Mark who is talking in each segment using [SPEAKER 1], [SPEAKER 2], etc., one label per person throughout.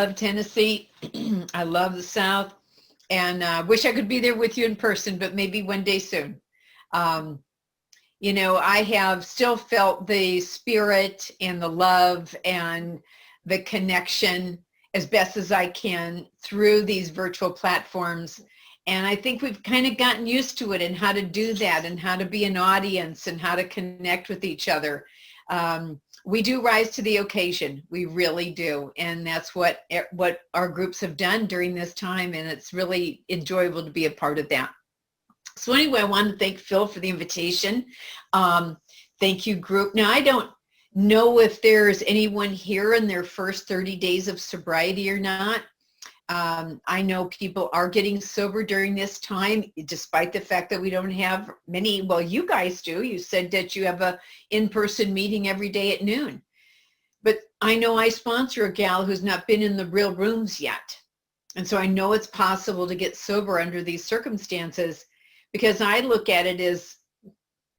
[SPEAKER 1] love Tennessee. I love the South, and wish I could be there with you in person, but maybe one day soon. Um, I have still felt the spirit and the love and the connection as best as I can through these virtual platforms. And I think we've kind of gotten used to it and how to do that and how to be an audience and how to connect with each other. We do rise to the occasion. We really do. And that's what our groups have done during this time. And it's really enjoyable to be a part of that. So anyway, I want to thank Phil for the invitation. Thank you, group. Now, I don't know if there's anyone here in their first 30 days of sobriety or not. I know people are getting sober during this time, despite the fact that we don't have many. Well, you guys do. You said that you have a in-person meeting every day at noon. But I know I sponsor a gal who's not been in the real rooms yet. And so I know it's possible to get sober under these circumstances, because I look at it as,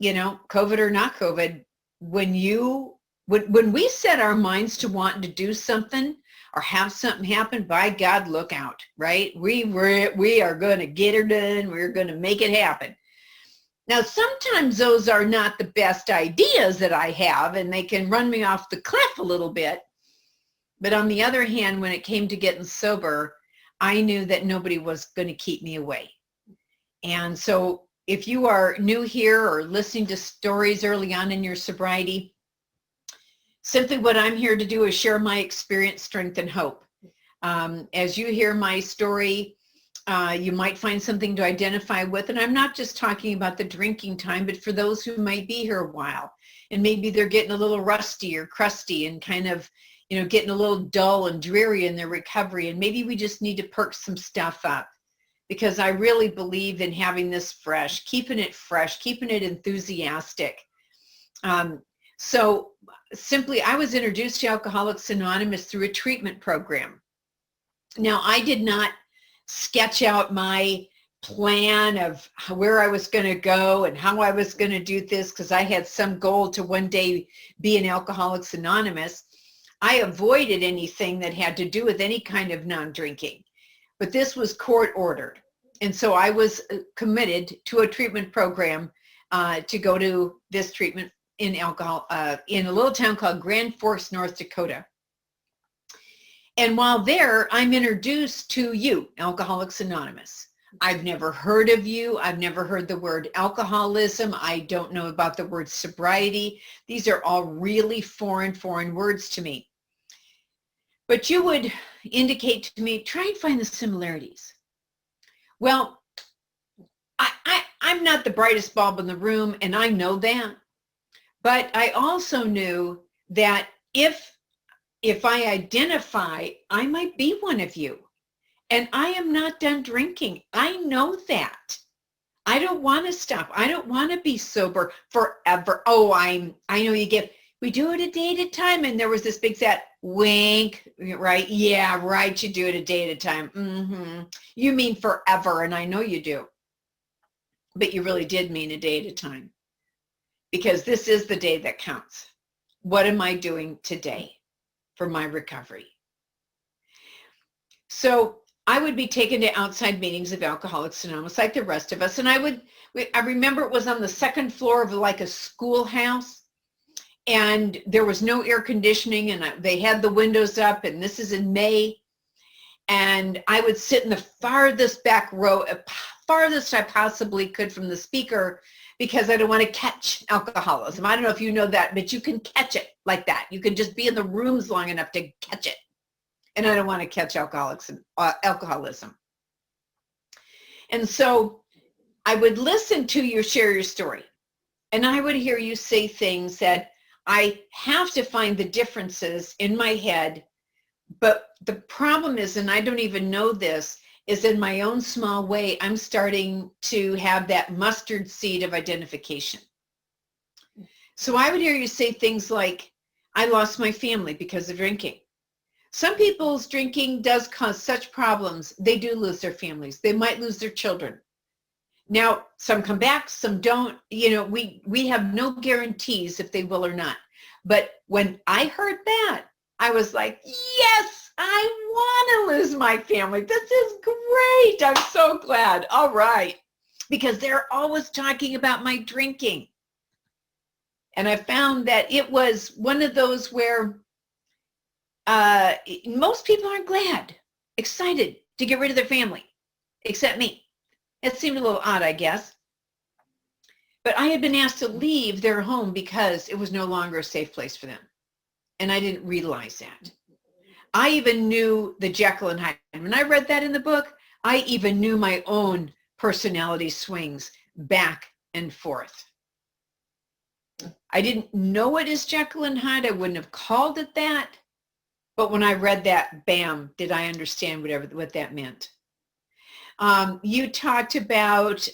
[SPEAKER 1] COVID or not COVID, when we set our minds to wanting to do something or have something happen, by God, look out, right? We are going to get her done. We're going to make it happen. Now, sometimes those are not the best ideas that I have, and they can run me off the cliff a little bit. But on the other hand, when it came to getting sober, I knew that nobody was going to keep me away. And so if you are new here or listening to stories early on in your sobriety, simply what I'm here to do is share my experience, strength, and hope. As you hear my story, you might find something to identify with. And I'm not just talking about the drinking time, but for those who might be here a while, and maybe they're getting a little rusty or crusty and kind of, getting a little dull and dreary in their recovery. And maybe we just need to perk some stuff up, because I really believe in having this fresh, keeping it enthusiastic. So simply, I was introduced to Alcoholics Anonymous through a treatment program. Now, I did not sketch out my plan of where I was going to go and how I was going to do this, because I had some goal to one day be an Alcoholics Anonymous. I avoided anything that had to do with any kind of non-drinking, but this was court ordered. And so I was committed to a treatment program to go to this treatment in in a little town called Grand Forks, North Dakota. And while there, I'm introduced to you, Alcoholics Anonymous. I've never heard of you. I've never heard the word alcoholism. I don't know about the word sobriety. These are all really foreign words to me. But you would indicate to me, try and find the similarities. Well, I'm not the brightest bulb in the room, and I know that. But I also knew that if I identify, I might be one of you. And I am not done drinking. I know that. I don't want to stop. I don't want to be sober forever. Oh, I know we do it a day at a time. And there was this big fat wink, right? Yeah, right. You do it a day at a time. Mm-hmm. You mean forever. And I know you do. But you really did mean a day at a time. Because this is the day that counts. What am I doing today for my recovery? So I would be taken to outside meetings of Alcoholics Anonymous like the rest of us. And I remember it was on the second floor of like a schoolhouse, and there was no air conditioning, and they had the windows up, and this is in May. And I would sit in the farthest back row, farthest I possibly could from the speaker, because I don't want to catch alcoholism. I don't know if you know that, but you can catch it like that. You can just be in the rooms long enough to catch it. And I don't want to catch alcoholism. And so I would listen to you share your story. And I would hear you say things that I have to find the differences in my head. But the problem is, and I don't even know this, is in my own small way, I'm starting to have that mustard seed of identification. So I would hear you say things like, I lost my family because of drinking. Some people's drinking does cause such problems, they do lose their families. They might lose their children. Now, some come back, some don't. We have no guarantees if they will or not. But when I heard that, I was like, yes, I want to lose my family. This is great. I'm so glad. All right. Because they're always talking about my drinking. And I found that it was one of those where most people aren't glad, excited to get rid of their family, except me. It seemed a little odd, I guess. But I had been asked to leave their home because it was no longer a safe place for them. And I didn't realize that. I even knew the Jekyll and Hyde. When I read that in the book, I even knew my own personality swings back and forth. I didn't know it as Jekyll and Hyde. I wouldn't have called it that. But when I read that, bam, did I understand what that meant. You talked about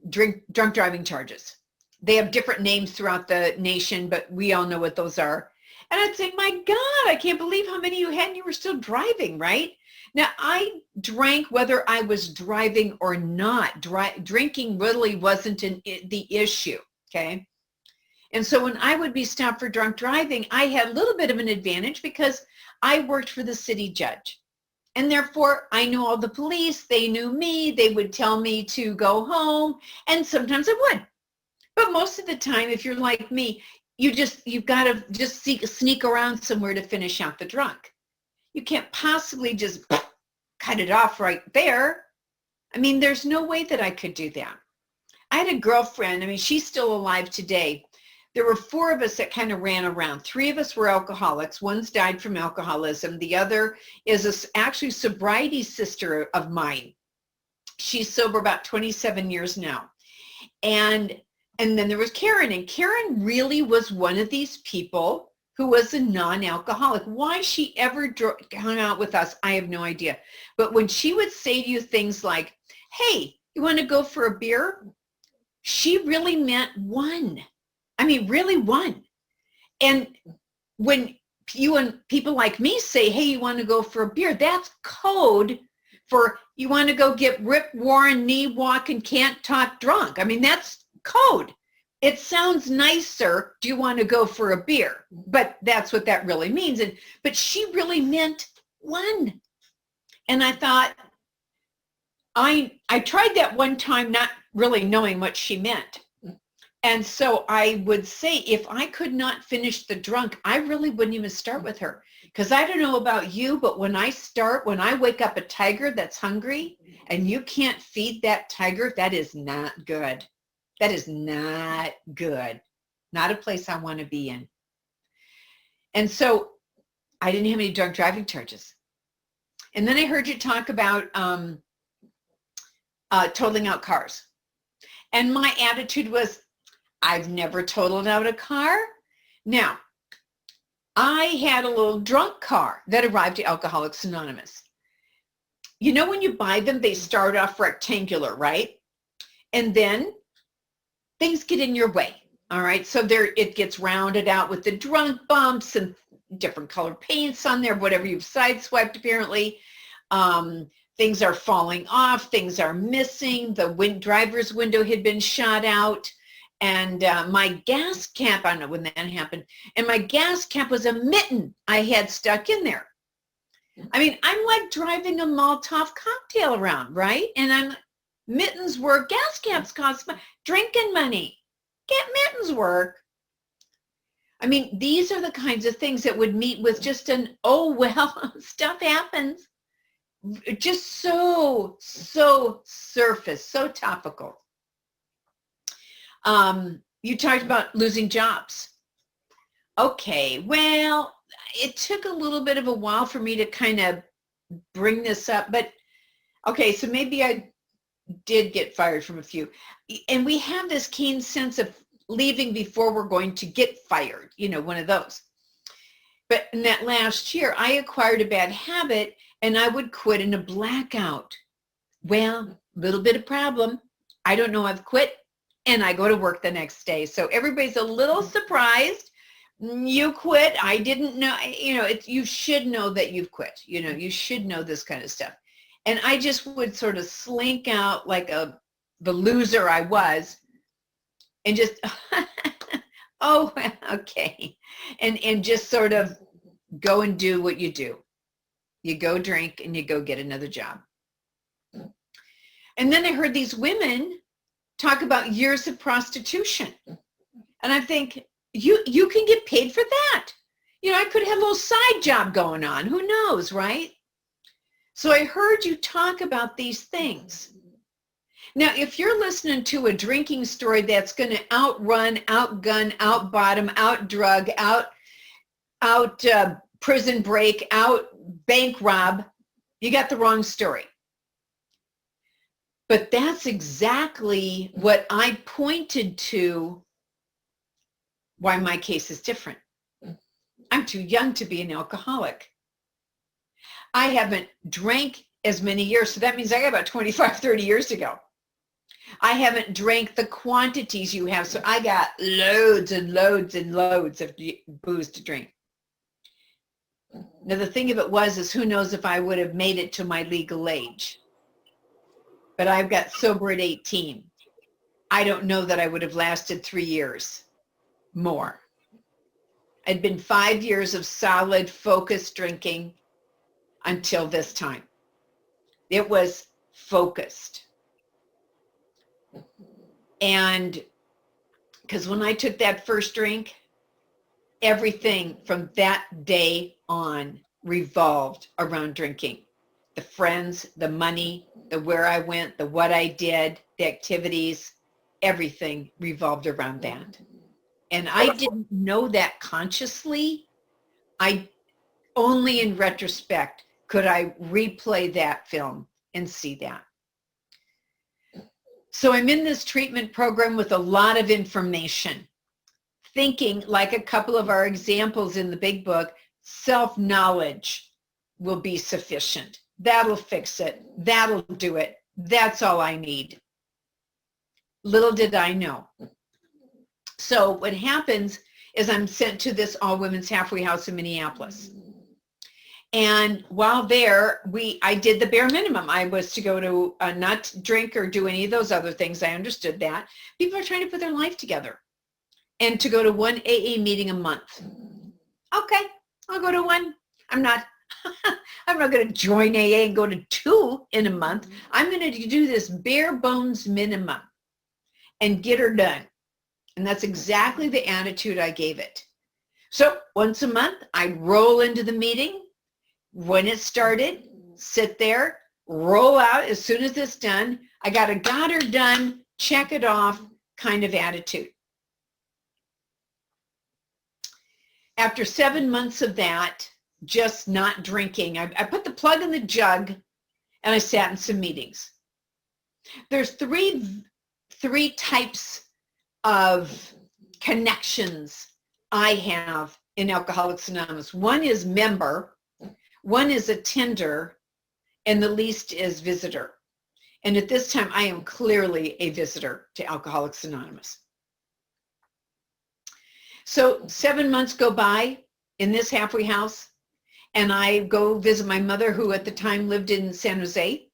[SPEAKER 1] drunk driving charges. They have different names throughout the nation, but we all know what those are. And I'd say, my God, I can't believe how many you had and you were still driving, right? Now, I drank whether I was driving or not. Drinking really wasn't the issue, okay? And so when I would be stopped for drunk driving, I had a little bit of an advantage because I worked for the city judge. And therefore, I knew all the police. They knew me. They would tell me to go home. And sometimes I would. But most of the time, if you're like me, you've got to just sneak around somewhere to finish out the drunk. You can't possibly just cut it off right there. I mean, there's no way that I could do that. I had a girlfriend. I mean, she's still alive today. There were 4 of us that kind of ran around. 3 of us were alcoholics. One's died from alcoholism. The other is actually sobriety sister of mine. She's sober about 27 years now. And then there was Karen. And Karen really was one of these people who was a non-alcoholic. Why she ever hung out with us, I have no idea. But when she would say to you things like, hey, you want to go for a beer? She really meant one. I mean, really one. And when you and people like me say, hey, you want to go for a beer, that's code for you want to go get Rip Warren, knee walk, and can't talk drunk. I mean, that's code. It sounds nicer. Do you want to go for a beer? But that's what that really means. But she really meant one. And I thought, I tried that one time, not really knowing what she meant. And so I would say, if I could not finish the drunk, I really wouldn't even start with her. Because I don't know about you, but when I wake up a tiger that's hungry and you can't feed that tiger, that is not good. That is not good. Not a place I want to be in. And so I didn't have any drunk driving charges. And then I heard you talk about totaling out cars. And my attitude was, I've never totaled out a car. Now, I had a little drunk car that arrived at Alcoholics Anonymous. You know, when you buy them, they start off rectangular, right? And then things get in your way, all right? So it gets rounded out with the drunk bumps and different color paints on there, whatever you've sideswiped apparently. Things are falling off, things are missing, the driver's window had been shot out, and my gas cap, I don't know when that happened, and my gas cap was a mitten I had stuck in there. I mean, I'm like driving a Molotov cocktail around, right? And mittens work, gas caps cost drinking money. Can't mittens work? I mean, these are the kinds of things that would meet with just an, oh, well, stuff happens. Just so surface, so topical. You talked about losing jobs. Okay, well, it took a little bit of a while for me to kind of bring this up, but okay, so maybe I did get fired from a few. And we have this keen sense of leaving before we're going to get fired, you know, one of those. But in that last year, I acquired a bad habit and I would quit in a blackout. Well, little bit of problem. I don't know I've quit and I go to work the next day. So everybody's a little surprised. You quit. I didn't know, you know, you should know that you've quit. You know, you should know this kind of stuff. And I just would sort of slink out like the loser I was and just, oh, okay. And just sort of go and do what you do. You go drink and you go get another job. And then I heard these women talk about years of prostitution. And I think, you can get paid for that. You know, I could have a little side job going on. Who knows, right? So I heard you talk about these things. Now, if you're listening to a drinking story that's going to outrun, outgun, outbottom, outdrug, out prison break, out bank rob, you got the wrong story. But that's exactly what I pointed to why my case is different. I'm too young to be an alcoholic. I haven't drank as many years, so that means I got about 25, 30 years to go. I haven't drank the quantities you have, so I got loads and loads and loads of booze to drink. Now, the thing of it is who knows if I would have made it to my legal age. But I've got sober at 18. I don't know that I would have lasted 3 years more. I'd been 5 years of solid, focused drinking until this time. It was focused. And because when I took that first drink, everything from that day on revolved around drinking. The friends, the money, the where I went, the what I did, the activities, everything revolved around that. And I didn't know that consciously. I only in retrospect could I replay that film and see that. So I'm in this treatment program with a lot of information, thinking like a couple of our examples in the big book, self-knowledge will be sufficient. That'll fix it. That'll do it. That's all I need. Little did I know. So what happens is I'm sent to this all-women's halfway house in Minneapolis. And while there, I did the bare minimum. I was to go to not drink or do any of those other things. I understood that. People are trying to put their life together. And to go to one AA meeting a month. Okay, I'll go to one. I'm not going to join AA and go to 2 in a month. I'm going to do this bare bones minimum and get her done. And that's exactly the attitude I gave it. So once a month, I'd roll into the meeting. When it started, sit there, roll out as soon as it's done. I got her done, check it off kind of attitude. After 7 months of that, just not drinking, I put the plug in the jug and I sat in some meetings. There's three types of connections I have in Alcoholics Anonymous. One is member, one is attender, and the least is visitor. And at this time, I am clearly a visitor to Alcoholics Anonymous. So 7 months go by in this halfway house, and I go visit my mother, who at the time lived in San Jose,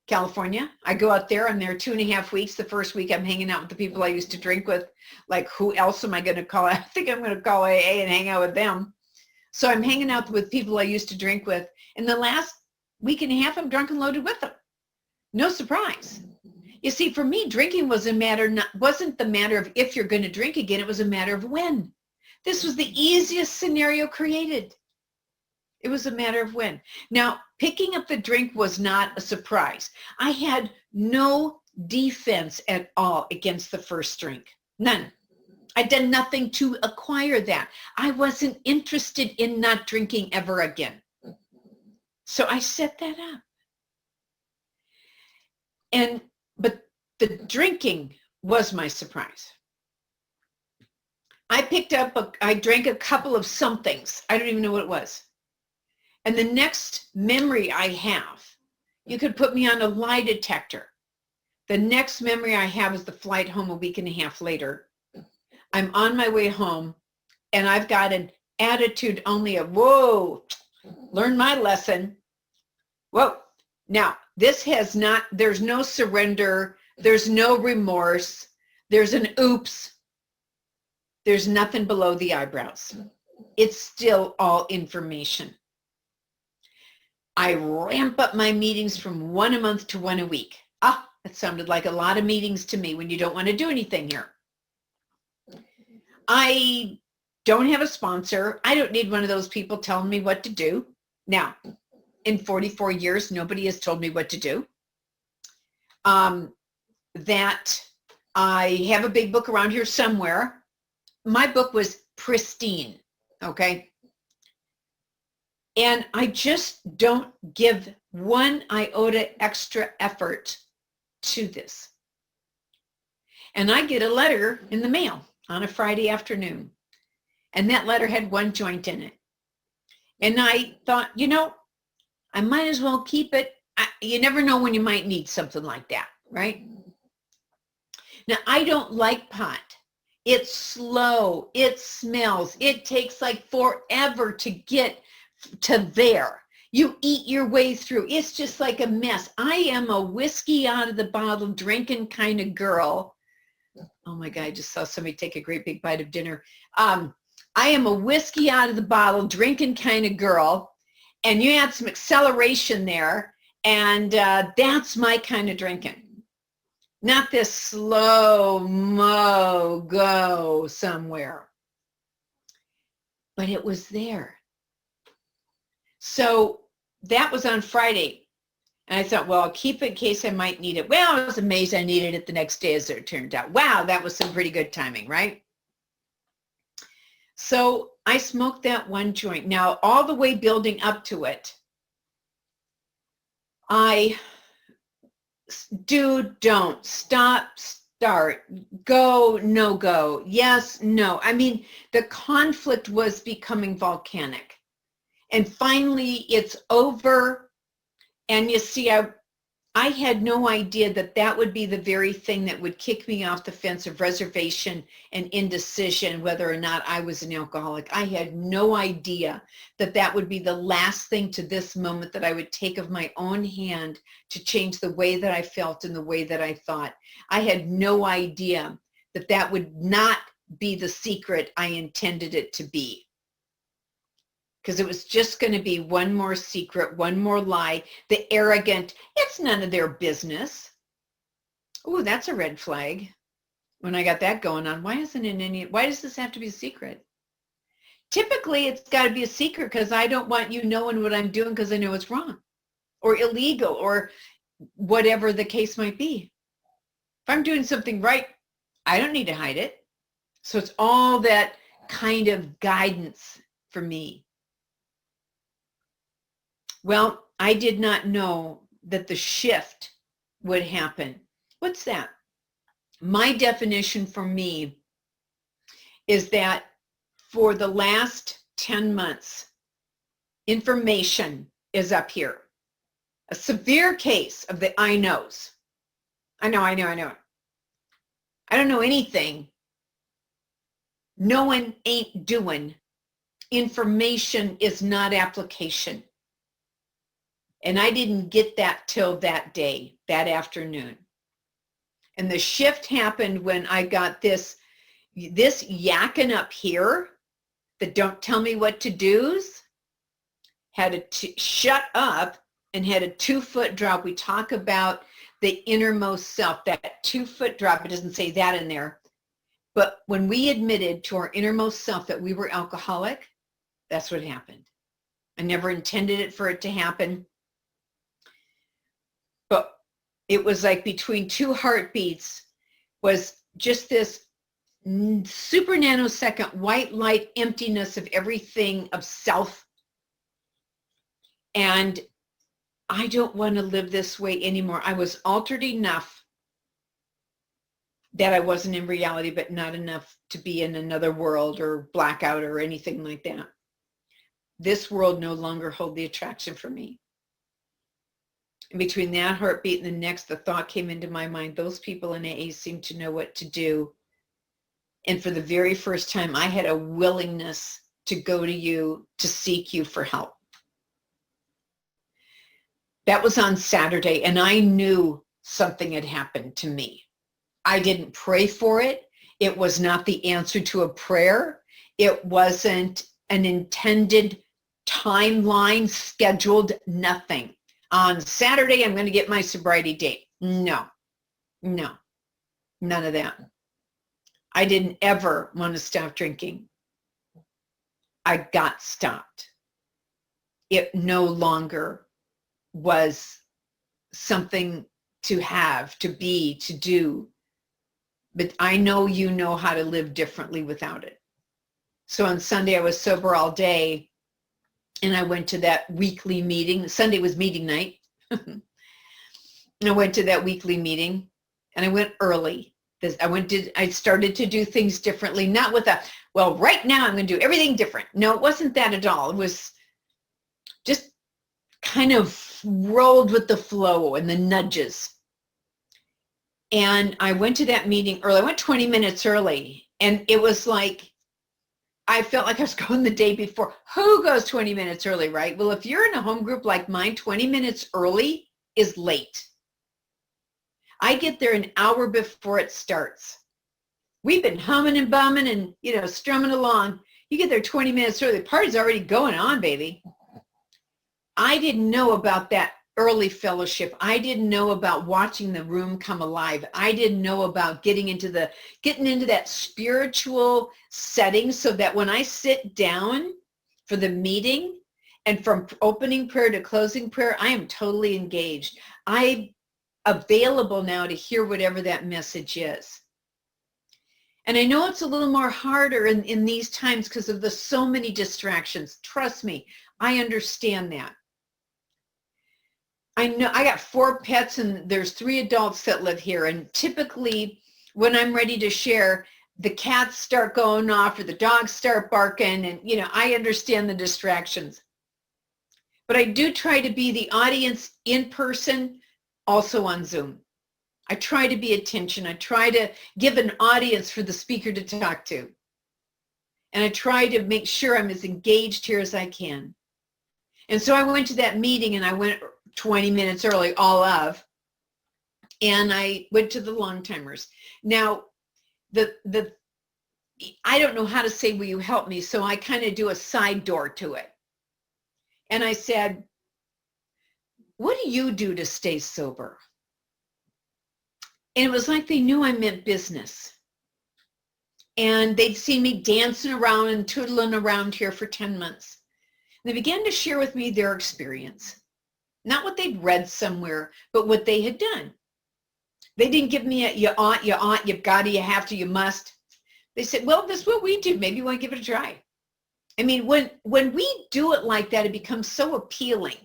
[SPEAKER 1] California. I go out there. I'm there 2.5 weeks. The first week I'm hanging out with the people I used to drink with. Like, who else am I going to call? I think I'm going to call AA and hang out with them. So I'm hanging out with people I used to drink with. And the last week and a half, I'm drunk and loaded with them. No surprise. You see, for me, drinking wasn't the matter of if you're going to drink again. It was a matter of when. This was the easiest scenario created. It was a matter of when. Now, picking up the drink was not a surprise. I had no defense at all against the first drink. None. I'd done nothing to acquire that. I wasn't interested in not drinking ever again. So I set that up. But the drinking was my surprise. I drank a couple of somethings. I don't even know what it was. And the next memory I have, you could put me on a lie detector. The next memory I have is the flight home a week and a half later. I'm on my way home, and I've got an attitude only of, whoa, learn my lesson. Whoa. Now, there's no surrender. There's no remorse. There's an oops. There's nothing below the eyebrows. It's still all information. I ramp up my meetings from 1 a month to 1 a week. Ah, that sounded like a lot of meetings to me when you don't want to do anything here. I don't have a sponsor. I don't need one of those people telling me what to do. Now, in 44 years, nobody has told me what to do. That I have a big book around here somewhere. My book was pristine, okay? And I just don't give one iota extra effort to this. And I get a letter in the mail on a Friday afternoon. And that letter had one joint in it. And I thought, you know, I might as well keep it. You never know when you might need something like that, right? Now, I don't like pot. It's slow. It smells. It takes like forever to get to there. You eat your way through. It's just like a mess. I am a whiskey out of the bottle drinking kind of girl. Oh my God, I just saw somebody take a great big bite of dinner. I am a whiskey out of the bottle drinking kind of girl. And you add some acceleration there. And that's my kind of drinking. Not this slow-mo go somewhere. But it was there. So that was on Friday. And I thought, well, I'll keep it in case I might need it. Well, I was amazed I needed it the next day as it turned out. Wow, that was some pretty good timing, right? So I smoked that one joint. Now, all the way building up to it, I do, don't, stop, start, go, no go, yes, no. I mean, the conflict was becoming volcanic. And finally, it's over. And you see, I had no idea that that would be the very thing that would kick me off the fence of reservation and indecision, whether or not I was an alcoholic. I had no idea that that would be the last thing to this moment that I would take of my own hand to change the way that I felt and the way that I thought. I had no idea that that would not be the secret I intended it to be. Because it was just going to be one more secret, one more lie, the arrogant, it's none of their business. Oh, that's a red flag. When I got that going on, why does this have to be a secret? Typically, it's got to be a secret because I don't want you knowing what I'm doing because I know it's wrong or illegal or whatever the case might be. If I'm doing something right, I don't need to hide it. So it's all that kind of guidance for me. Well, I did not know that the shift would happen. What's that? My definition for me is that for the last 10 months, information is up here. A severe case of the I knows. I know. I don't know anything. Knowing ain't doing. Information is not application. And I didn't get that till that day, that afternoon. And the shift happened when I got this yakking up here that don't tell me what to do's, had to shut up and had a 2-foot drop. We talk about the innermost self, that 2-foot drop. It doesn't say that in there. But when we admitted to our innermost self that we were alcoholic, that's what happened. I never intended it for it to happen. But it was like between 2 heartbeats was just this super nanosecond white light emptiness of everything of self. And I don't want to live this way anymore. I was altered enough that I wasn't in reality, but not enough to be in another world or blackout or anything like that. This world no longer held the attraction for me. And between that heartbeat and the next, the thought came into my mind, those people in AA seem to know what to do. And for the very first time, I had a willingness to go to you, to seek you for help. That was on Saturday, and I knew something had happened to me. I didn't pray for it. It was not the answer to a prayer. It wasn't an intended timeline, scheduled, nothing. On Saturday, I'm going to get my sobriety date. No, none of that. I didn't ever want to stop drinking. I got stopped. It no longer was something to have, to be, to do. But I know you know how to live differently without it. So on Sunday, I was sober all day, and I went to that weekly meeting. Sunday was meeting night. And I went to that weekly meeting, and I went early. I started to do things differently, not with well, right now I'm going to do everything different. No, it wasn't that at all. It was just kind of rolled with the flow and the nudges. And I went to that meeting early. I went 20 minutes early, and it was like, I felt like I was going the day before. Who goes 20 minutes early, right? Well, if you're in a home group like mine, 20 minutes early is late. I get there an hour before it starts. We've been humming and bumming and, strumming along. You get there 20 minutes early. The party's already going on, baby. I didn't know about that early fellowship. I didn't know about watching the room come alive. I didn't know about getting into that spiritual setting so that when I sit down for the meeting and from opening prayer to closing prayer, I am totally engaged. I'm available now to hear whatever that message is. And I know it's a little more harder in these times because of so many distractions. Trust me, I understand that. I know I got 4 pets and there's 3 adults that live here. And typically when I'm ready to share, the cats start going off or the dogs start barking, and I understand the distractions. But I do try to be the audience in person, also on Zoom. I try to be attention. I try to give an audience for the speaker to talk to. And I try to make sure I'm as engaged here as I can. And so I went to that meeting, and I went 20 minutes early, and I went to the long timers. Now, I don't know how to say, will you help me? So I kind of do a side door to it. And I said, what do you do to stay sober? And it was like they knew I meant business. And they'd seen me dancing around and tootling around here for 10 months. And they began to share with me their experience. Not what they'd read somewhere, but what they had done. They didn't give me you ought, you've got to, you have to, you must. They said, well, this is what we do. Maybe you want to give it a try. I mean, when we do it like that, it becomes so appealing.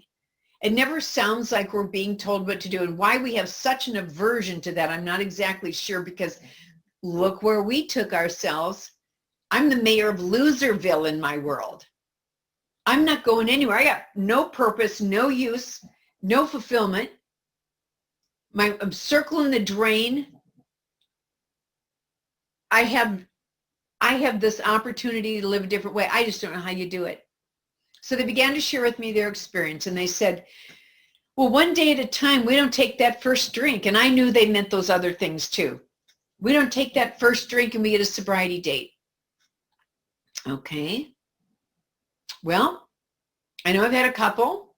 [SPEAKER 1] It never sounds like we're being told what to do. And why we have such an aversion to that, I'm not exactly sure, because look where we took ourselves. I'm the mayor of Loserville in my world. I'm not going anywhere. I got no purpose, no use, no fulfillment. I'm circling the drain. I have this opportunity to live a different way. I just don't know how you do it. So they began to share with me their experience, and they said, well, one day at a time, we don't take that first drink. And I knew they meant those other things too. We don't take that first drink and we get a sobriety date. Okay. Well, I know I've had a couple,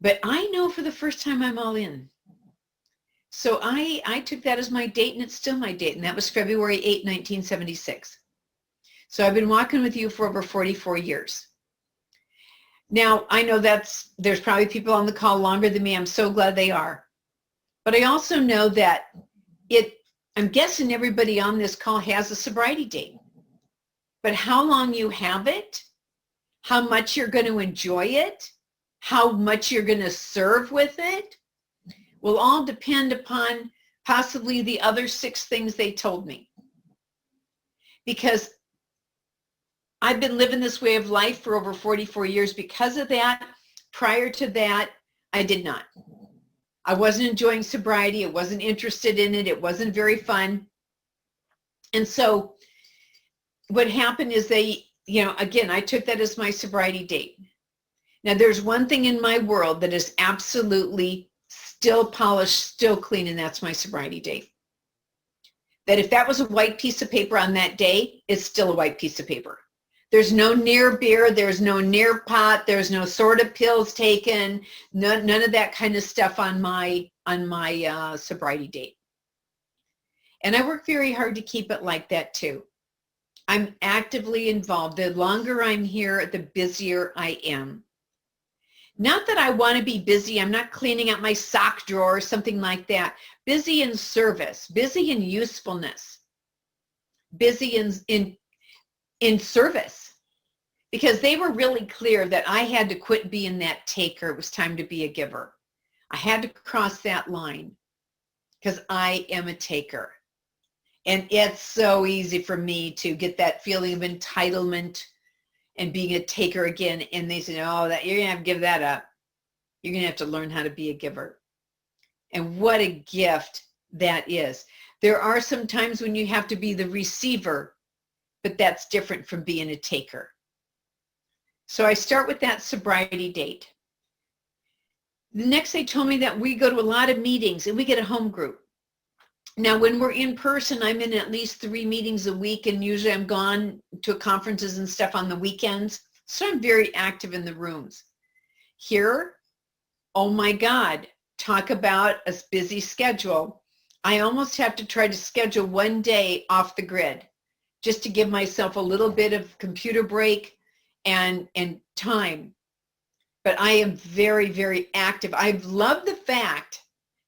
[SPEAKER 1] but I know for the first time I'm all in. So I took that as my date, and it's still my date, and that was February 8, 1976. So I've been walking with you for over 44 years. Now, I know there's probably people on the call longer than me. I'm so glad they are. But I also know that I'm guessing everybody on this call has a sobriety date. But how long you have it, how much you're going to enjoy it, how much you're going to serve with it, will all depend upon possibly the other 6 things they told me. Because I've been living this way of life for over 44 years because of that. Prior to that, I did not. I wasn't enjoying sobriety. I wasn't interested in it. It wasn't very fun. And so what happened is again, I took that as my sobriety date. Now, there's one thing in my world that is absolutely still polished, still clean, and that's my sobriety date. That if that was a white piece of paper on that day, it's still a white piece of paper. There's no near beer. There's no near pot. There's no sort of pills taken. None of that kind of stuff on my sobriety date. And I work very hard to keep it like that too. I'm actively involved. The longer I'm here, the busier I am. Not that I want to be busy. I'm not cleaning out my sock drawer or something like that. Busy in service, busy in usefulness, busy in service. Because they were really clear that I had to quit being that taker. It was time to be a giver. I had to cross that line because I am a taker. And it's so easy for me to get that feeling of entitlement and being a taker again. And they said, oh, that you're going to have to give that up. You're going to have to learn how to be a giver. And what a gift that is. There are some times when you have to be the receiver, but that's different from being a taker. So I start with that sobriety date. The next they told me that we go to a lot of meetings and we get a home group. Now, when we're in person, I'm in at least 3 meetings a week, and usually I'm gone to conferences and stuff on the weekends. So I'm very active in the rooms. Here, oh my God, talk about a busy schedule. I almost have to try to schedule one day off the grid just to give myself a little bit of computer break and time. But I am very, very active. I love the fact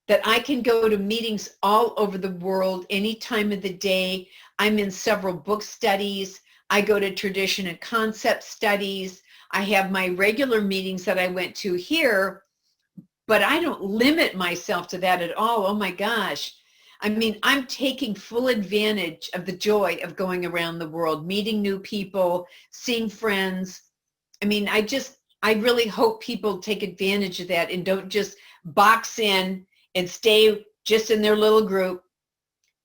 [SPEAKER 1] that I can go to meetings all over the world any time of the day. I'm in several book studies. I go to tradition and concept studies. I have my regular meetings that I went to here, but I don't limit myself to that at all. Oh my gosh. I mean, I'm taking full advantage of the joy of going around the world, meeting new people, seeing friends. I mean, I really hope people take advantage of that and don't just box in and stay just in their little group.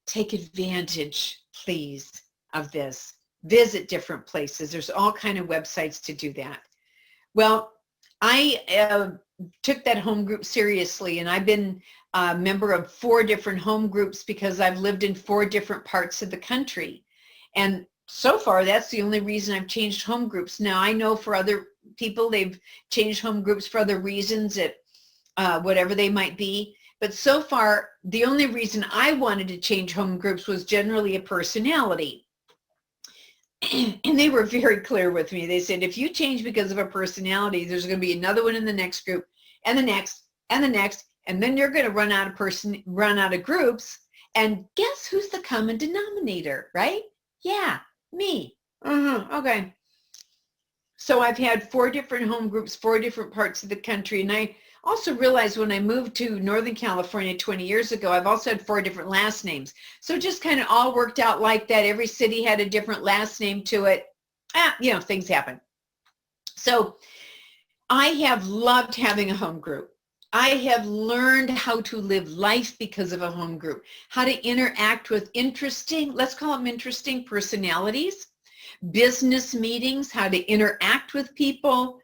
[SPEAKER 1] Take advantage, please, of this. Visit different places. There's all kind of websites to do that. Well, I took that home group seriously, and I've been a member of 4 different home groups because I've lived in 4 different parts of the country. And so far, that's the only reason I've changed home groups. Now, I know for other people, they've changed home groups for other reasons, whatever they might be. But so far, the only reason I wanted to change home groups was generally a personality. And they were very clear with me. They said, if you change because of a personality, there's going to be another one in the next group, and the next, and the next, and then you're going to run out of groups. And guess who's the common denominator, right? Yeah, me. Okay. So I've had 4 different home groups, 4 different parts of the country, and I also realized when I moved to Northern California 20 years ago, I've also had 4 different last names. So it just kind of all worked out like that. Every city had a different last name to it. Things happen. So I have loved having a home group. I have learned how to live life because of a home group, how to interact with interesting, let's call them interesting personalities, business meetings, how to interact with people,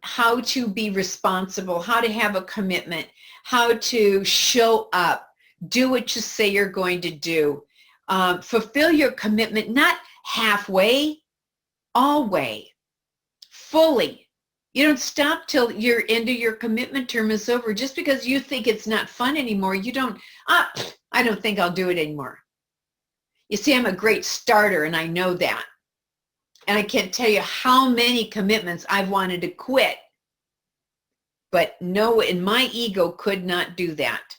[SPEAKER 1] how to be responsible, how to have a commitment, how to show up, do what you say you're going to do, fulfill your commitment, not halfway, all way, fully. You don't stop till your end of your commitment term is over. Just because you think it's not fun anymore, you don't, I don't think I'll do it anymore. You see, I'm a great starter, and I know that. And I can't tell you how many commitments I've wanted to quit. But no, and my ego could not do that.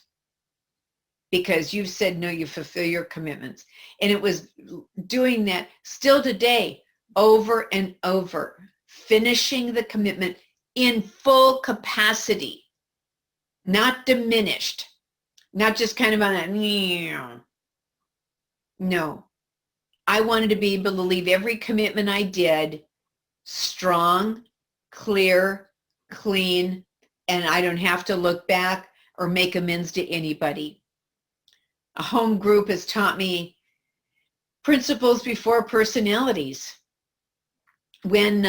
[SPEAKER 1] Because you've said no, you fulfill your commitments. And it was doing that still today, over and over, finishing the commitment in full capacity, not diminished, not just kind of on that, no. I wanted to be able to leave every commitment I did strong, clear, clean, and I don't have to look back or make amends to anybody. A home group has taught me principles before personalities. When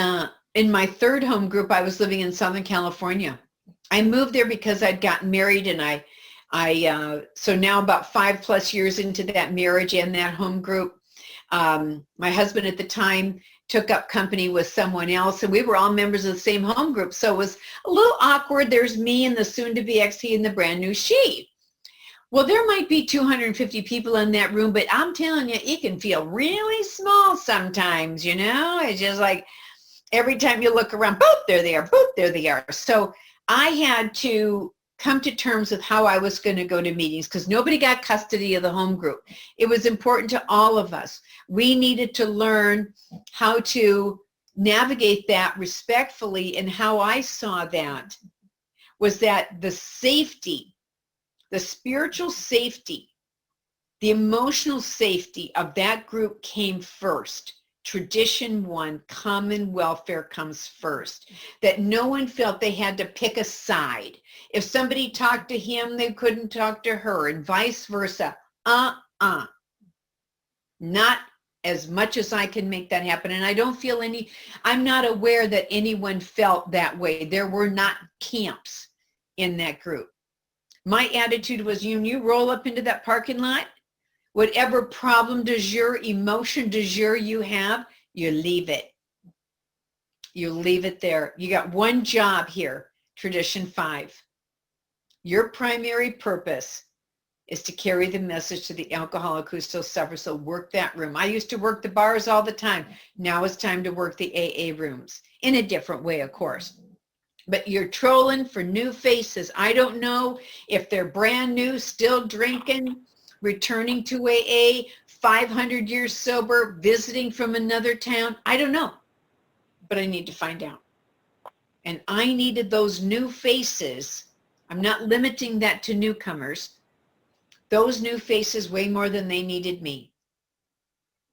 [SPEAKER 1] in my 3rd home group, I was living in Southern California. I moved there because I'd gotten married, and so now about 5+ years into that marriage and that home group, My husband at the time took up company with someone else, and we were all members of the same home group. So it was a little awkward. There's me and the soon-to-be ex-he and the brand new she. Well, there might be 250 people in that room, but I'm telling you, it can feel really small sometimes, you know? It's just like every time you look around, boop, there they are, boop, there they are. So I had to come to terms with how I was going to go to meetings because nobody got custody of the home group. It was important to all of us. We needed to learn how to navigate that respectfully, and how I saw that was that the safety, the spiritual safety, the emotional safety of that group came first. Tradition one, common welfare comes first. That no one felt they had to pick a side. If somebody talked to him, they couldn't talk to her, and vice versa. Not as much as I can make that happen. And I don't feel I'm not aware that anyone felt that way. There were not camps in that group. My attitude was, you roll up into that parking lot, whatever problem du jour, emotion du jour you have, you leave it. You leave it there. You got one job here, tradition 5. Your primary purpose is to carry the message to the alcoholic who still suffers. So work that room. I used to work the bars all the time. Now it's time to work the AA rooms in a different way, of course. But you're trolling for new faces. I don't know if they're brand new, still drinking, returning to AA, 500 years sober, visiting from another town. I don't know, but I need to find out. And I needed those new faces. I'm not limiting that to newcomers. Those new faces way more than they needed me.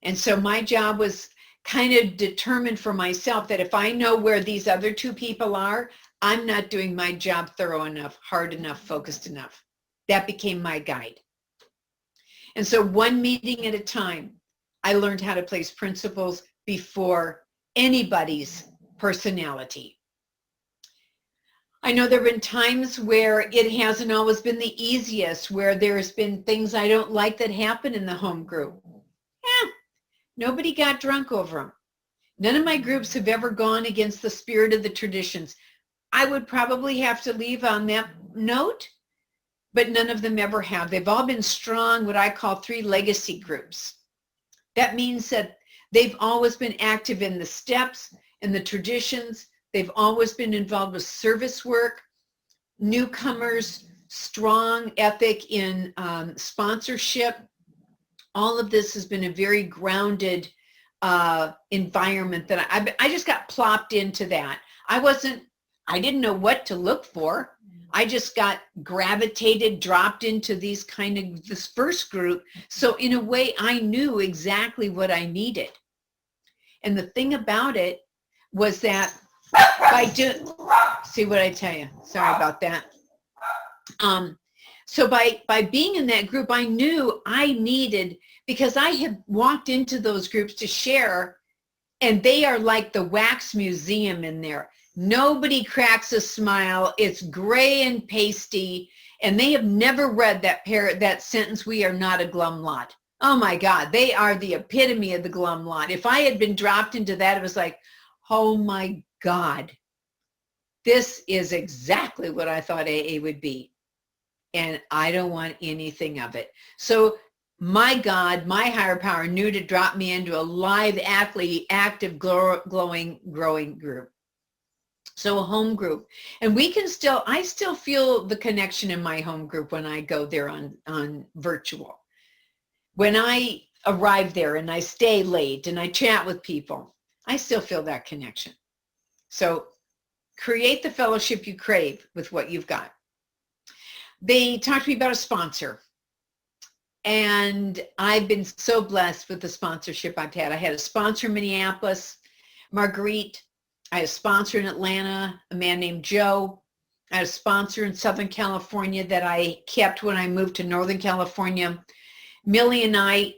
[SPEAKER 1] And so my job was kind of determined for myself that if I know where these other 2 people are, I'm not doing my job thorough enough, hard enough, focused enough. That became my guide. And so one meeting at a time, I learned how to place principles before anybody's personality. I know there have been times where it hasn't always been the easiest, where there's been things I don't like that happen in the home group. Nobody got drunk over them. None of my groups have ever gone against the spirit of the traditions. I would probably have to leave on that note, but none of them ever have. They've all been strong, what I call 3 legacy groups. That means that they've always been active in the steps and the traditions. They've always been involved with service work, newcomers, strong ethic in sponsorship. All of this has been a very grounded environment that I just got plopped into that. I didn't know what to look for. I just got gravitated, dropped into this first group. So in a way, I knew exactly what I needed. And the thing about it was that see what I tell you? Sorry about that. So by being in that group, I knew I needed, because I had walked into those groups to share, and they are like the wax museum in there. Nobody cracks a smile. It's gray and pasty, and they have never read that sentence, "We are not a glum lot." Oh my God, they are the epitome of the glum lot. If I had been dropped into that, it was like, oh my God, this is exactly what I thought AA would be. And I don't want anything of it. So my God, my higher power knew to drop me into a live, active, glowing, growing group. So a home group. And I still feel the connection in my home group when I go there on virtual. When I arrive there and I stay late and I chat with people, I still feel that connection. So create the fellowship you crave with what you've got. They talked to me about a sponsor. And I've been so blessed with the sponsorship I've had. I had a sponsor in Minneapolis, Marguerite. I had a sponsor in Atlanta, a man named Joe. I had a sponsor in Southern California that I kept when I moved to Northern California. Millie and I,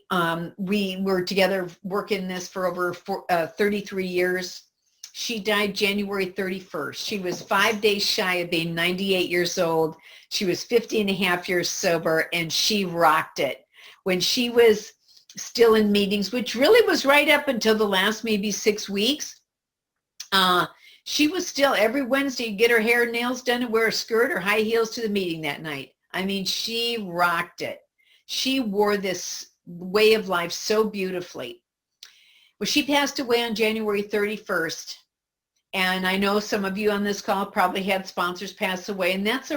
[SPEAKER 1] we were together working this for over 33 years. She died January 31st. She was 5 days shy of being 98 years old. She was 50 and a half years sober, and she rocked it. When she was still in meetings, which really was right up until the last maybe 6 weeks. She was still every Wednesday get her hair and nails done and wear a skirt or high heels to the meeting that night. I mean, she rocked it. She wore this way of life so beautifully. Well, she passed away on January 31st. And I know some of you on this call probably had sponsors pass away. And that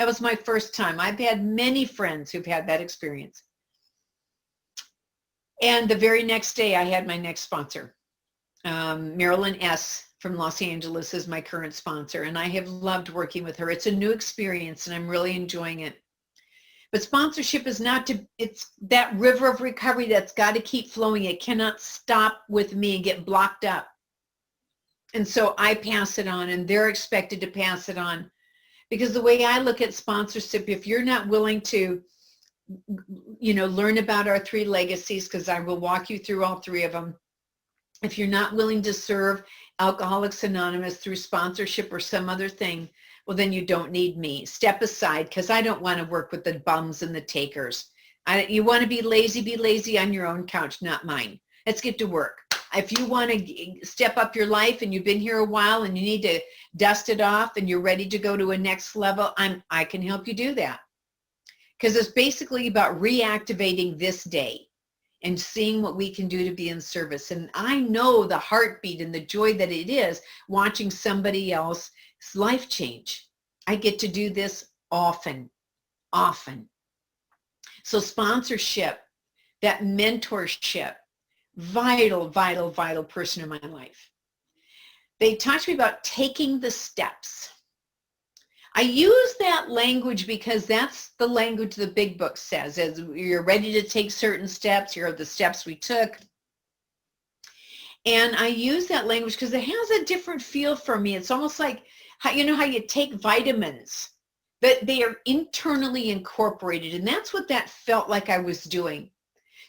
[SPEAKER 1] was my first time. I've had many friends who've had that experience. And the very next day, I had my next sponsor. Marilyn S. from Los Angeles is my current sponsor. And I have loved working with her. It's a new experience and I'm really enjoying it. But sponsorship is it's that river of recovery that's got to keep flowing. It cannot stop with me and get blocked up. And so I pass it on and they're expected to pass it on. Because the way I look at sponsorship, if you're not willing to, learn about our 3 legacies, because I will walk you through all 3 of them. If you're not willing to serve Alcoholics Anonymous through sponsorship or some other thing, well, then you don't need me. Step aside, because I don't want to work with the bums and the takers. You want to be lazy on your own couch, not mine. Let's get to work. If you want to step up your life and you've been here a while and you need to dust it off and you're ready to go to a next level, I can help you do that. Because it's basically about reactivating this day and seeing what we can do to be in service. And I know the heartbeat and the joy that it is watching somebody else's life change. I get to do this often. So sponsorship, that mentorship, vital person in my life. They talked to me about taking the steps. I use that language because that's the language the big book says. As you're ready to take certain steps, here are the steps we took. And I use that language because it has a different feel for me. It's almost like, how you take vitamins, but they are internally incorporated. And that's what that felt like I was doing.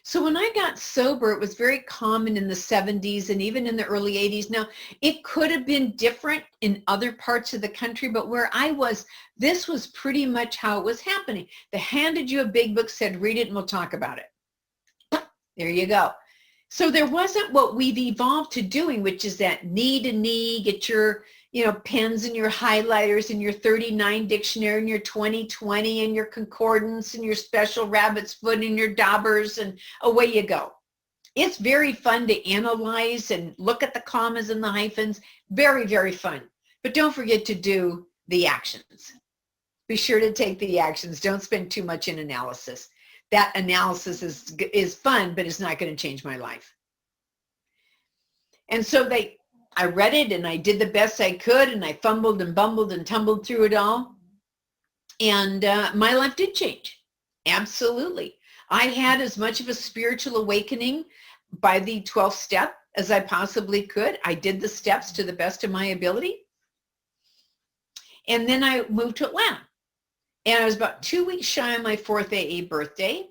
[SPEAKER 1] So when I got sober, it was very common in the 70s and even in the early 80s. Now, it could have been different in other parts of the country, but where I was, this was pretty much how it was happening. They handed you a big book, said, read it and we'll talk about it. There you go. So there wasn't what we've evolved to doing, which is that knee to knee, get your pens and your highlighters and your 39 dictionary and your 2020 and your concordance and your special rabbit's foot and your daubers, and away you go. It's very fun to analyze and look at the commas and the hyphens. Very, very fun. But don't forget to do the actions. Be sure to take the actions. Don't spend too much in analysis. That analysis is fun, but it's not going to change my life. And so I read it and I did the best I could and I fumbled and bumbled and tumbled through it all. And my life did change. Absolutely. I had as much of a spiritual awakening by the 12th step as I possibly could. I did the steps to the best of my ability. And then I moved to Atlanta. And I was about 2 weeks shy of my 4th AA birthday.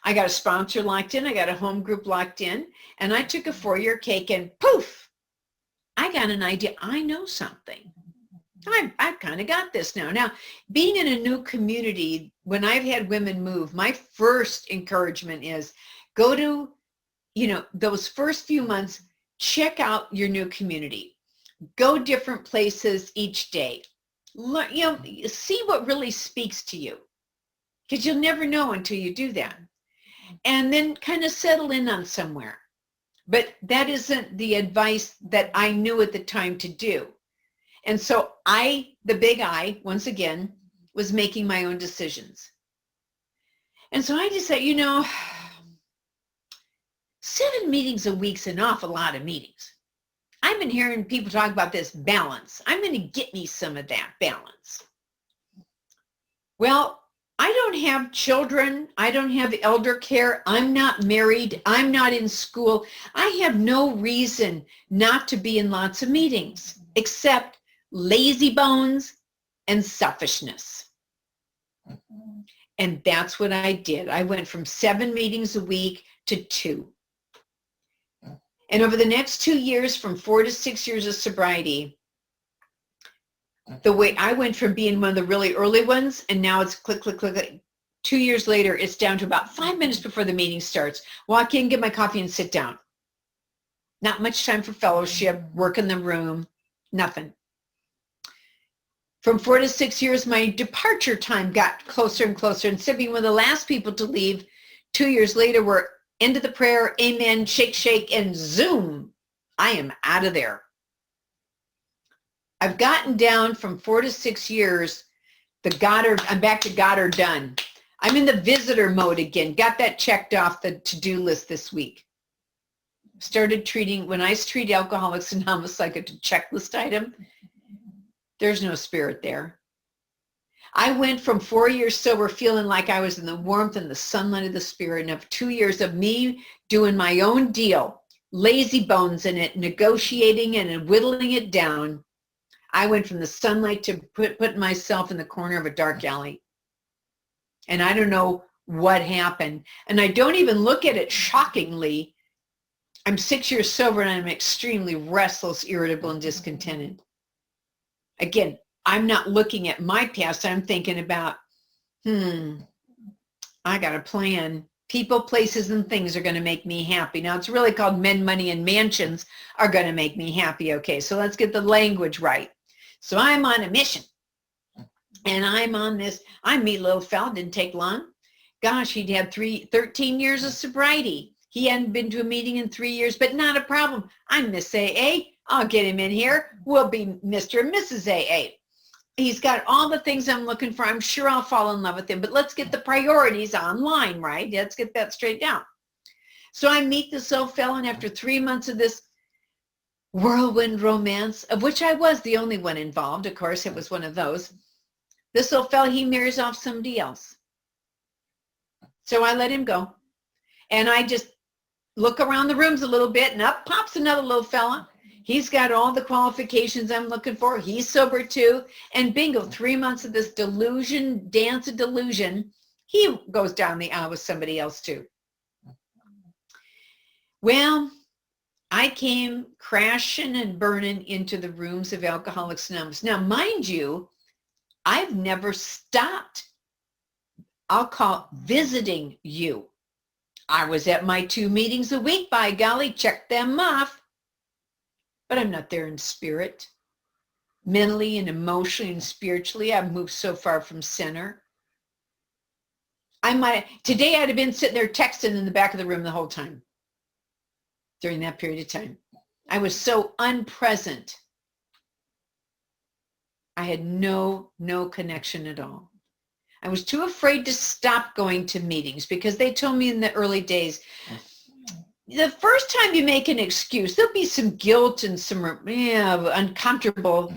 [SPEAKER 1] I got a sponsor locked in. I got a home group locked in. And I took a 4-year cake and poof, I got an idea. I know something. I've kind of got this now. Now, being in a new community, when I've had women move, my first encouragement is go to, those first few months, check out your new community. Go different places each day. See what really speaks to you, because you'll never know until you do that. And then kind of settle in on somewhere. But that isn't the advice that I knew at the time to do. And so the big I, once again, was making my own decisions. And so I decided, 7 meetings a week's an awful lot of meetings. I've been hearing people talk about this balance. I'm going to get me some of that balance. Well, I don't have children. I don't have elder care. I'm not married. I'm not in school. I have no reason not to be in lots of meetings, except lazy bones and selfishness. And that's what I did. I went from 7 meetings a week to 2. And over the next 2 years, from 4 to 6 years of sobriety, the way I went from being one of the really early ones, and now it's click, click, click, click. 2 years later, it's down to about 5 minutes before the meeting starts. Walk in, get my coffee, and sit down. Not much time for fellowship, work in the room, nothing. From 4 to 6 years, my departure time got closer and closer. Instead of being one of the last people to leave, 2 years later, we're into the prayer, amen, shake, shake, and zoom. I am out of there. I've gotten down from 4 to 6 years, I'm back to Goddard done. I'm in the visitor mode again. Got that checked off the to-do list this week. Started treating, when I treat Alcoholics Anonymous like a checklist item, there's no spirit there. I went from 4 years sober feeling like I was in the warmth and the sunlight of the spirit, and of 2 years of me doing my own deal, lazy bones in it, negotiating and whittling it down. I went from the sunlight to putting myself in the corner of a dark alley. And I don't know what happened. And I don't even look at it shockingly. I'm 6 years sober and I'm extremely restless, irritable, and discontented. Again, I'm not looking at my past. I'm thinking about, I got a plan. People, places, and things are going to make me happy. Now, it's really called men, money, and mansions are going to make me happy. Okay, so let's get the language right. So I'm on a mission. And I'm on this. I meet a little fella, didn't take long. Gosh, he'd had 13 years of sobriety. He hadn't been to a meeting in 3 years, but not a problem. I'm Miss AA. I'll get him in here. We'll be Mr. and Mrs. AA. He's got all the things I'm looking for. I'm sure I'll fall in love with him, but let's get the priorities online, right? Let's get that straight down. So I meet this old fella, and after 3 months of this whirlwind romance, of which I was the only one involved, of course, it was one of those, this old fella, he marries off somebody else. So I let him go. And I just look around the rooms a little bit, and up pops another little fella. He's got all the qualifications I'm looking for. He's sober too. And bingo, 3 months of this delusion, dance of delusion, he goes down the aisle with somebody else too. Well, I came crashing and burning into the rooms of Alcoholics Anonymous. Now, mind you, I've never stopped, I'll call visiting you. I was at my 2 meetings a week, by golly, check them off. But I'm not there in spirit. Mentally and emotionally and spiritually, I've moved so far from center. Today I'd have been sitting there texting in the back of the room the whole time during that period of time. I was so unpresent. I had no connection at all. I was too afraid to stop going to meetings because they told me in the early days, the first time you make an excuse, there'll be some guilt and some uncomfortable,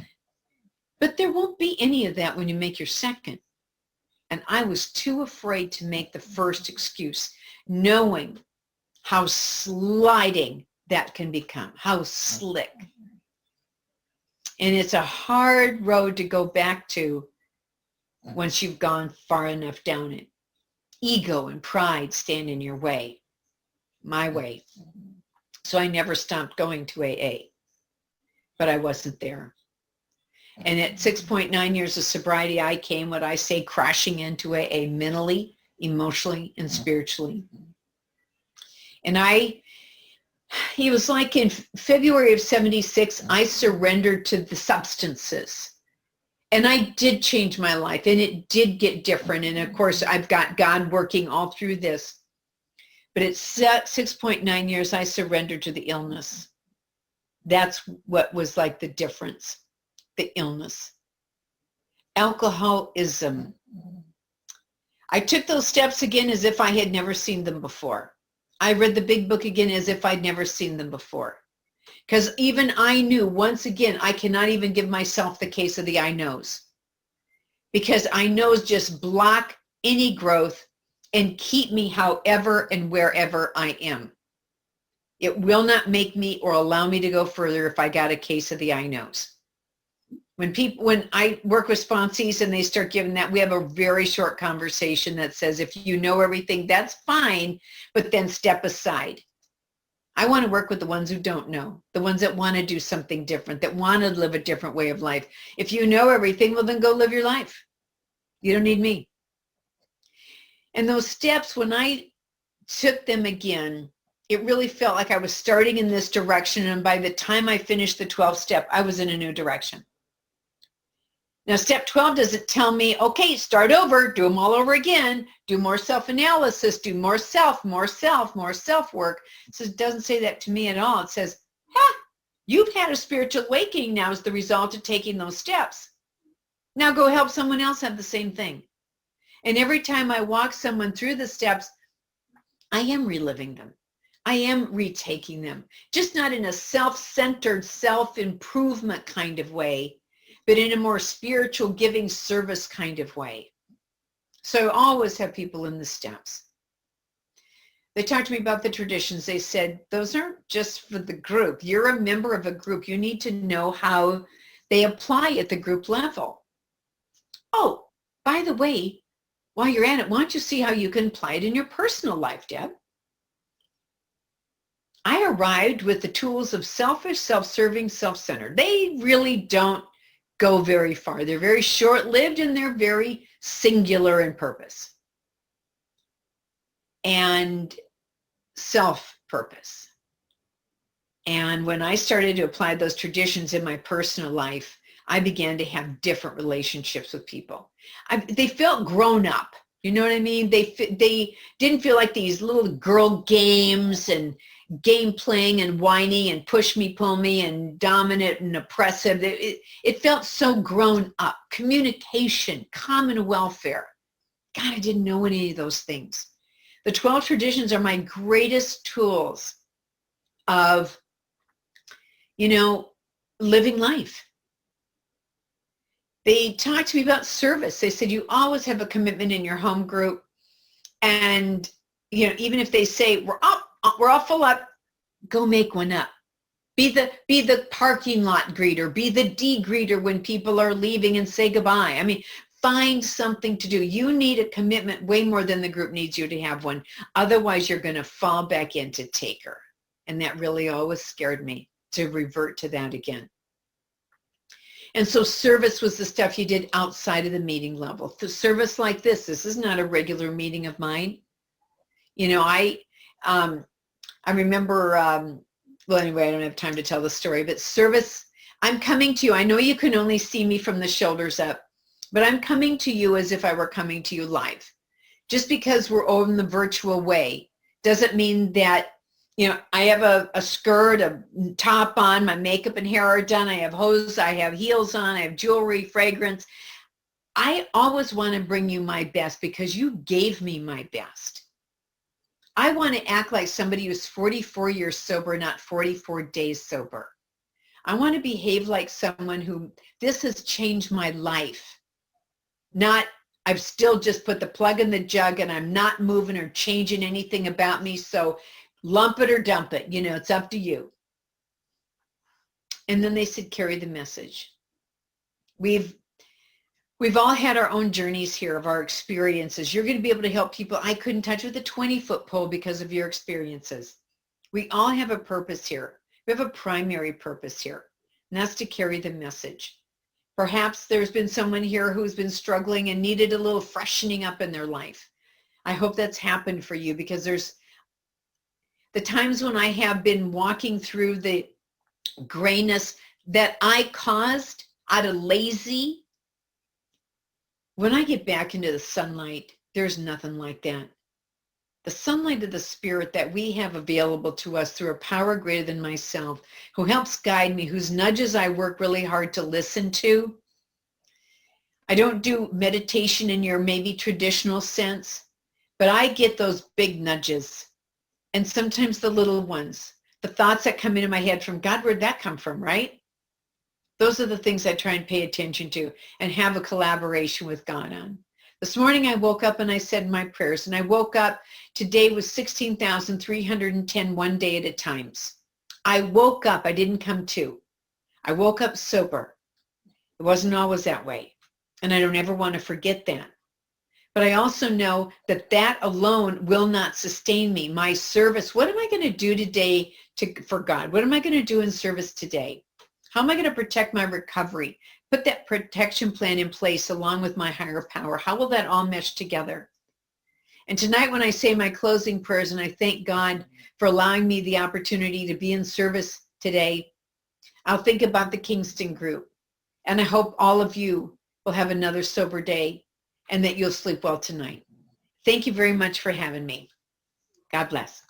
[SPEAKER 1] but there won't be any of that when you make your second. And I was too afraid to make the first excuse, knowing how sliding that can become, how slick. And it's a hard road to go back to once you've gone far enough down it. Ego and pride stand in your way, my way. So I never stopped going to AA, but I wasn't there. And at 6.9 years of sobriety, I came, what I say, crashing into AA mentally, emotionally, and spiritually. And it was like in February of 76, I surrendered to the substances. And I did change my life, and it did get different. And of course, I've got God working all through this. But at 6.9 years, I surrendered to the illness. That's what was like the difference, the illness. Alcoholism. I took those steps again as if I had never seen them before. I read the big book again as if I'd never seen them before. Because even I knew, once again, I cannot even give myself the case of the I knows. Because I knows just block any growth and keep me however and wherever I am. It will not make me or allow me to go further if I got a case of the I knows. When I work with sponsees and they start giving that, we have a very short conversation that says, if you know everything, that's fine, but then step aside. I want to work with the ones who don't know, the ones that want to do something different, that want to live a different way of life. If you know everything, well, then go live your life. You don't need me. And those steps, when I took them again, it really felt like I was starting in this direction. And by the time I finished the 12th step, I was in a new direction. Now, step 12 doesn't tell me, okay, start over, do them all over again, do more self-analysis, do more self-work. So it doesn't say that to me at all. It says, you've had a spiritual awakening now as the result of taking those steps. Now go help someone else have the same thing. And every time I walk someone through the steps, I am reliving them. I am retaking them, just not in a self-centered, self-improvement kind of way, but in a more spiritual giving service kind of way. So I always have people in the steps. They talked to me about the traditions. They said, those aren't just for the group. You're a member of a group. You need to know how they apply at the group level. Oh, by the way, while you're at it, why don't you see how you can apply it in your personal life, Deb? I arrived with the tools of selfish, self-serving, self-centered. They really don't go very far. They're very short-lived and they're very singular in purpose and self-purpose. And when I started to apply those traditions in my personal life, I began to have different relationships with people. They felt grown up. You know what I mean? They didn't feel like these little girl games and game playing and whiny and push me, pull me and dominant and oppressive. It felt so grown up. Communication, common welfare. God, I didn't know any of those things. The 12 traditions are my greatest tools of, living life. They talked to me about service. They said, you always have a commitment in your home group. And, even if they say, we're all full up, go make one up. Be the parking lot greeter. Be the de-greeter when people are leaving and say goodbye. I mean, find something to do. You need a commitment way more than the group needs you to have one. Otherwise, you're going to fall back into taker. And that really always scared me to revert to that again. And so service was the stuff you did outside of the meeting level. The service like this is not a regular meeting of mine. I remember, well, anyway, I don't have time to tell the story, but service, I'm coming to you. I know you can only see me from the shoulders up, but I'm coming to you as if I were coming to you live. Just because we're on the virtual way doesn't mean that, I have a skirt, a top on, my makeup and hair are done. I have hose, I have heels on, I have jewelry, fragrance. I always want to bring you my best because you gave me my best. I want to act like somebody who's 44 years sober, not 44 days sober. I want to behave like someone who, this has changed my life. Not, I've still just put the plug in the jug and I'm not moving or changing anything about me. So lump it or dump it. It's up to you. And then they said, carry the message. We've all had our own journeys here of our experiences. You're going to be able to help people I couldn't touch with a 20-foot pole because of your experiences. We all have a purpose here. We have a primary purpose here, and that's to carry the message. Perhaps there's been someone here who's been struggling and needed a little freshening up in their life. I hope that's happened for you because there's the times when I have been walking through the grayness that I caused out of lazy. When I get back into the sunlight, there's nothing like that. The sunlight of the spirit that we have available to us through a power greater than myself, who helps guide me, whose nudges I work really hard to listen to. I don't do meditation in your maybe traditional sense, but I get those big nudges. And sometimes the little ones, the thoughts that come into my head from God, where'd that come from, right? Those are the things I try and pay attention to and have a collaboration with God on. This morning I woke up and I said my prayers, and I woke up today with 16,310 one day at a times. I woke up, I didn't come to. I woke up sober. It wasn't always that way. And I don't ever want to forget that. But I also know that that alone will not sustain me. My service, what am I going to do today for God? What am I going to do in service today? How am I going to protect my recovery? Put that protection plan in place along with my higher power. How will that all mesh together? And tonight when I say my closing prayers, and I thank God for allowing me the opportunity to be in service today, I'll think about the Kingston group. And I hope all of you will have another sober day and that you'll sleep well tonight. Thank you very much for having me. God bless.